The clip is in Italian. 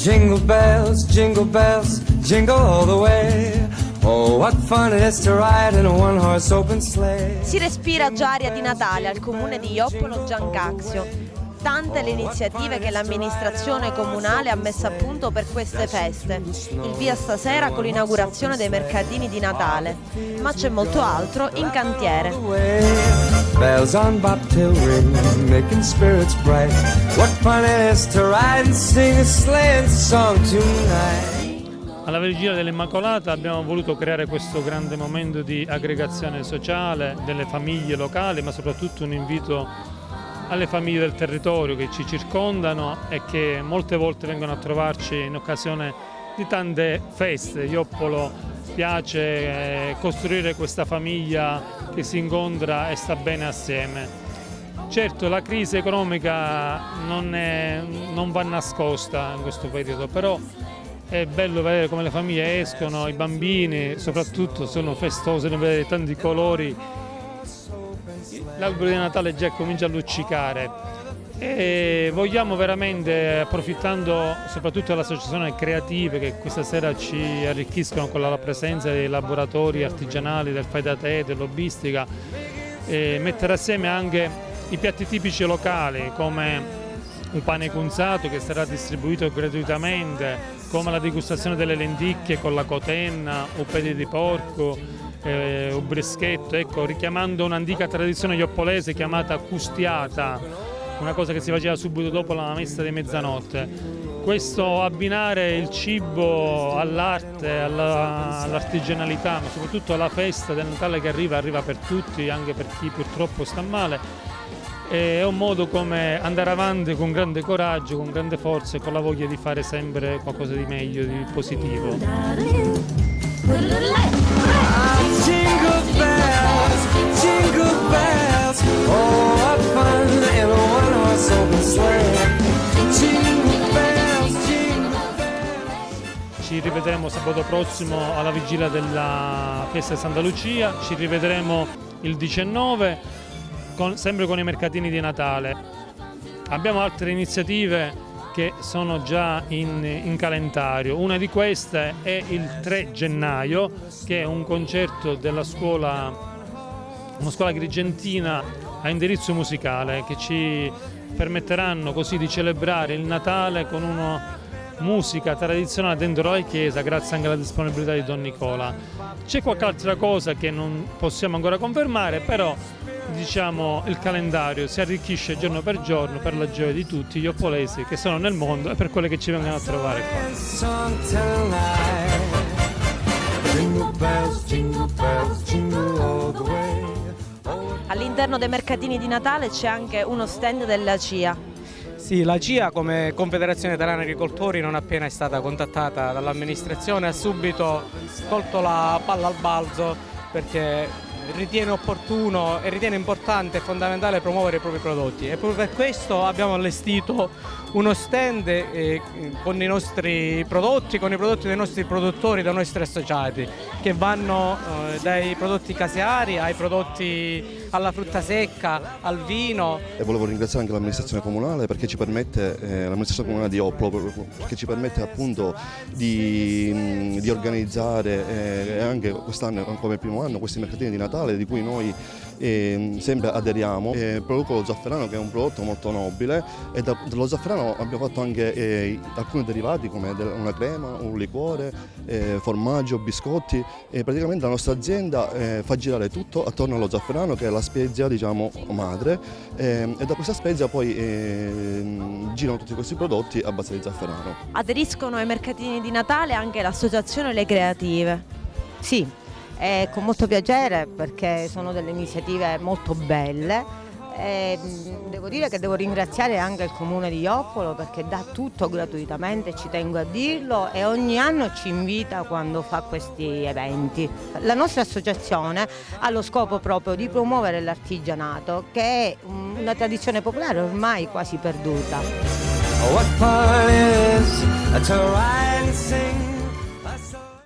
jingle bells, jingle all the way. Oh, what fun it is to ride in a one-horse open sleigh. Si respira già aria di Natale al comune di Joppolo Giancazio. Tante le iniziative che l'amministrazione comunale ha messo a punto per queste feste. Il via stasera con l'inaugurazione dei mercatini di Natale, ma c'è molto altro in cantiere. Bells on bobtail ring, making spirits bright. What fun it is to ride and sing a sleighing song tonight. Alla Vigilia dell'Immacolata abbiamo voluto creare questo grande momento di aggregazione sociale delle famiglie locali, ma soprattutto un invito alle famiglie del territorio che ci circondano e che molte volte vengono a trovarci in occasione di tante feste. Joppolo piace costruire questa famiglia che si incontra e sta bene assieme. Certo, la crisi economica non va nascosta in questo periodo, però è bello vedere come le famiglie escono, i bambini soprattutto sono festosi, ne vedete tanti colori. L'albero di Natale già comincia a luccicare e vogliamo veramente, approfittando soprattutto delle associazioni creative che questa sera ci arricchiscono con la presenza dei laboratori artigianali, del fai da te, dell'hobbistica, mettere assieme anche i piatti tipici locali come un pane cunzato che sarà distribuito gratuitamente, come la degustazione delle lenticchie con la cotenna, o piedi di porco, un brischetto, ecco, richiamando un'antica tradizione ioppolese chiamata custiata, una cosa che si faceva subito dopo la messa di mezzanotte. Questo abbinare il cibo all'arte, all'artigianalità, ma soprattutto alla festa del Natale che arriva per tutti, anche per chi purtroppo sta male, è un modo come andare avanti con grande coraggio, con grande forza e con la voglia di fare sempre qualcosa di meglio, di positivo. Jingle bells, jingle bells, oh what fun in a one-horse open sleigh. Jingle bells, jingle bells. Ci rivedremo sabato prossimo alla vigilia della festa di Santa Lucia, ci rivedremo il 19, sempre con i mercatini di Natale. Abbiamo altre iniziative che sono già in calendario. Una di queste è il 3 gennaio, che è un concerto della una scuola agrigentina a indirizzo musicale, che ci permetteranno così di celebrare il Natale con una musica tradizionale dentro la chiesa, grazie anche alla disponibilità di Don Nicola. C'è qualche altra cosa che non possiamo ancora confermare, però diciamo il calendario si arricchisce giorno per la gioia di tutti gli joppolesi che sono nel mondo e per quelle che ci vengono a trovare qua. All'interno dei mercatini di Natale c'è anche uno stand della CIA. Sì, la CIA come Confederazione Italiana Agricoltori, non appena è stata contattata dall'amministrazione, ha subito colto la palla al balzo perché ritiene opportuno e ritiene importante e fondamentale promuovere i propri prodotti, e proprio per questo abbiamo allestito uno stand con i nostri prodotti, con i prodotti dei nostri produttori, dei nostri associati, che vanno dai prodotti caseari ai prodotti alla frutta secca, al vino. E volevo ringraziare anche l'amministrazione comunale perché ci permette, l'amministrazione comunale di Joppolo, perché ci permette appunto di organizzare anche quest'anno come primo anno questi mercatini di Natale di cui noi sempre aderiamo. Produco lo zafferano, che è un prodotto molto nobile, e dallo zafferano abbiamo fatto anche alcuni derivati come una crema, un liquore, formaggio, biscotti, e praticamente la nostra azienda fa girare tutto attorno allo zafferano, che è la spezia, diciamo, madre, e da questa spezia poi girano tutti questi prodotti a base di zafferano. Aderiscono ai mercatini di Natale anche l'associazione Le Creative. Sì, con molto piacere perché sono delle iniziative molto belle. Devo dire che devo ringraziare anche il comune di Joppolo perché dà tutto gratuitamente, ci tengo a dirlo, e ogni anno ci invita quando fa questi eventi. La nostra associazione ha lo scopo proprio di promuovere l'artigianato, che è una tradizione popolare ormai quasi perduta. What fun it is to ride